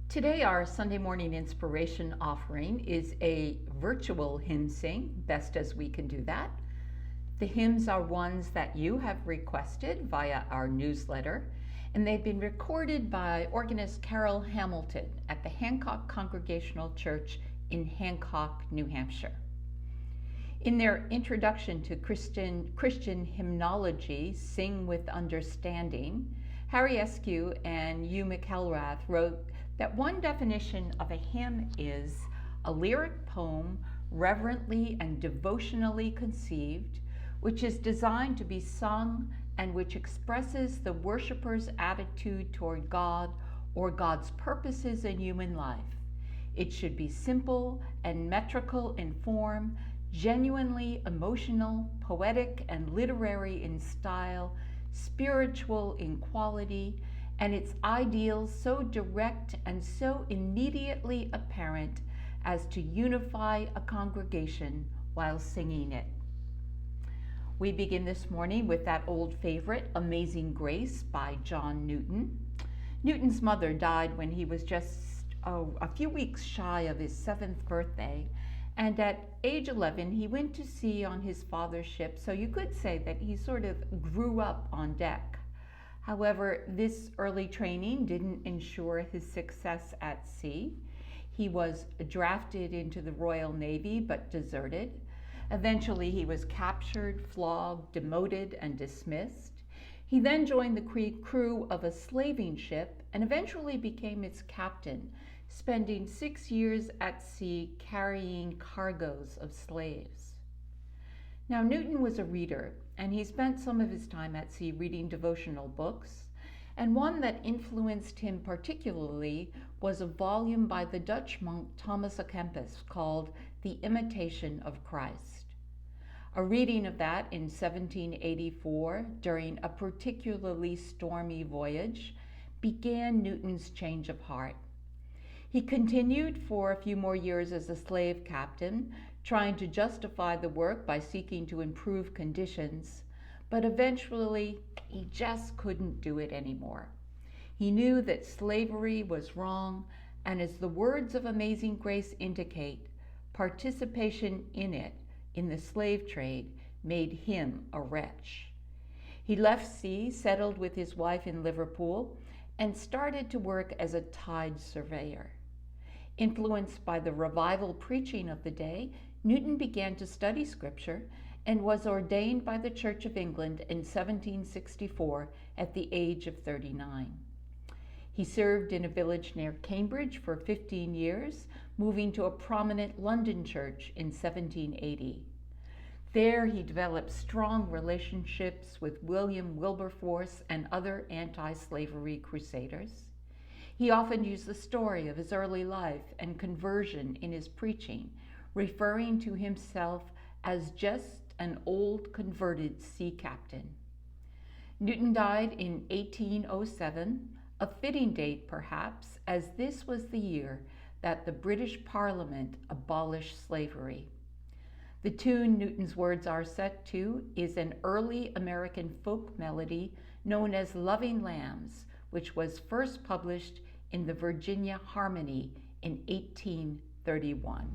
Today, our Sunday morning inspiration offering is a virtual hymn sing, best as we can do that. The hymns are ones that you have requested via our newsletter, and they've been recorded by organist Carol Hamilton at the Hancock Congregational Church in Hancock, New Hampshire. In their introduction to Christian hymnology, Sing with Understanding, Harry Eskew and Hugh McElrath wrote that one definition of a hymn is a lyric poem reverently and devotionally conceived, which is designed to be sung and which expresses the worshiper's attitude toward God or God's purposes in human life. It should be simple and metrical in form, genuinely emotional, poetic and literary in style, spiritual in quality, and its ideals so direct and so immediately apparent as to unify a congregation while singing it. We begin this morning with that old favorite, Amazing Grace by John Newton. Newton's mother died when he was just a few weeks shy of his 7th birthday, and at age 11 he went to sea on his father's ship, so you could say that he sort of grew up on deck. However, this early training didn't ensure his success at sea. He was drafted into the Royal Navy but deserted. Eventually, he was captured, flogged, demoted, and dismissed. He then joined the crew of a slaving ship and eventually became its captain, spending 6 years at sea carrying cargoes of slaves. Now, Newton was a reader, and he spent some of his time at sea reading devotional books, and one that influenced him particularly was a volume by the Dutch monk Thomas à Kempis called The Imitation of Christ. A reading of that in 1784 during a particularly stormy voyage began Newton's change of heart. He continued for a few more years as a slave captain, trying to justify the work by seeking to improve conditions, but eventually he just couldn't do it anymore. He knew that slavery was wrong, and as the words of Amazing Grace indicate, participation in it, in the slave trade, made him a wretch. He left sea, settled with his wife in Liverpool, and started to work as a tide surveyor. Influenced by the revival preaching of the day, Newton began to study scripture and was ordained by the Church of England in 1764 at the age of 39. He served in a village near Cambridge for 15 years, moving to a prominent London church in 1780. There he developed strong relationships with William Wilberforce and other anti-slavery crusaders. He often used the story of his early life and conversion in his preaching, referring to himself as just an old converted sea captain. Newton died in 1807, a fitting date perhaps, as this was the year that the British Parliament abolished slavery. The tune Newton's words are set to is an early American folk melody known as Loving Lambs, which was first published in the Virginia Harmony in 1831.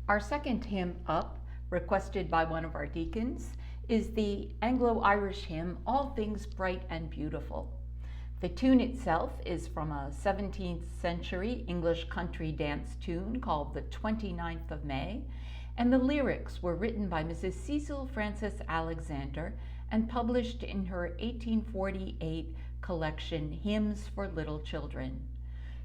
Our second hymn up, requested by one of our deacons, is the Anglo-Irish hymn, All Things Bright and Beautiful. The tune itself is from a 17th century English country dance tune called The 29th of May, and the lyrics were written by Mrs. Cecil Frances Alexander and published in her 1848 collection, Hymns for Little Children.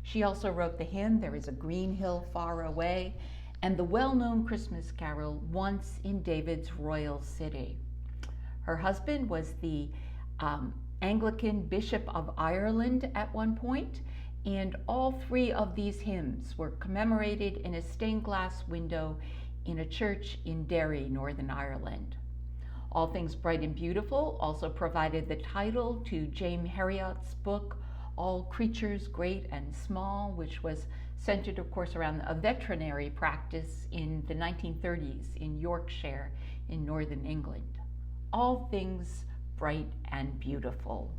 She also wrote the hymn, There is a Green Hill Far Away, and the well-known Christmas carol, Once in David's Royal City. Her husband was the Anglican Bishop of Ireland at one point, and all three of these hymns were commemorated in a stained glass window in a church in Derry, Northern Ireland. All Things Bright and Beautiful also provided the title to James Herriot's book, All Creatures Great and Small, which was centered, of course, around a veterinary practice in the 1930s in Yorkshire in Northern England. All Things Bright and Beautiful.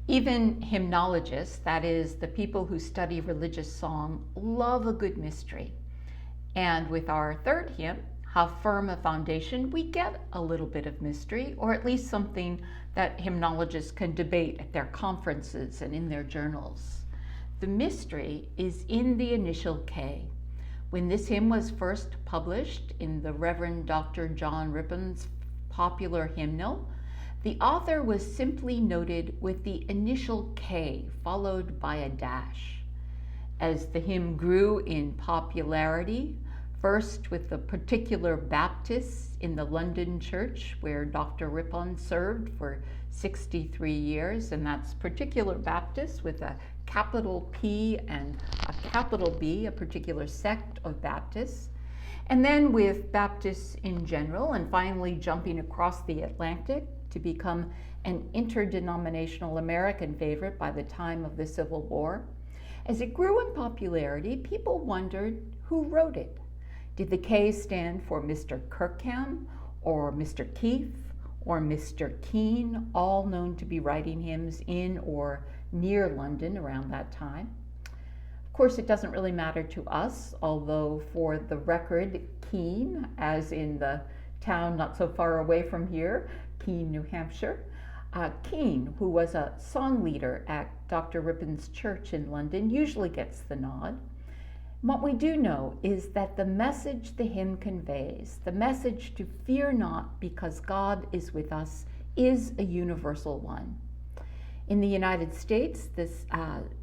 Even hymnologists, that is, the people who study religious song, love a good mystery. And with our third hymn, How Firm a Foundation, we get a little bit of mystery, or at least something that hymnologists can debate at their conferences and in their journals. The mystery is in the initial K. When this hymn was first published in the Reverend Dr. John Rippon's popular hymnal, the author was simply noted with the initial K followed by a dash. As the hymn grew in popularity, first with the particular Baptists in the London church where Dr. Rippon served for 63 years, and that's particular Baptists with a capital P and a capital B, a particular sect of Baptists, and then with Baptists in general, and finally jumping across the Atlantic to become an interdenominational American favorite by the time of the Civil War. As it grew in popularity, people wondered who wrote it. Did the K stand for Mr. Kirkham or Mr. Keith or Mr. Keene, all known to be writing hymns in or near London around that time? Of course, it doesn't really matter to us, although for the record, Keene, as in the town not so far away from here, Keene, New Hampshire. Keene, who was a song leader at Dr. Rippon's church in London, usually gets the nod. What we do know is that the message the hymn conveys, the message to fear not because God is with us, is a universal one. In the United States, this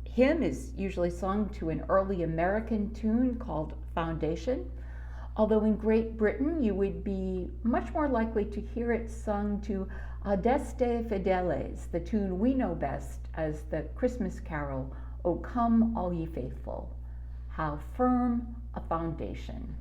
hymn is usually sung to an early American tune called Foundation, although in Great Britain you would be much more likely to hear it sung to Adeste Fideles, the tune we know best as the Christmas carol, O Come All Ye Faithful. How firm a foundation.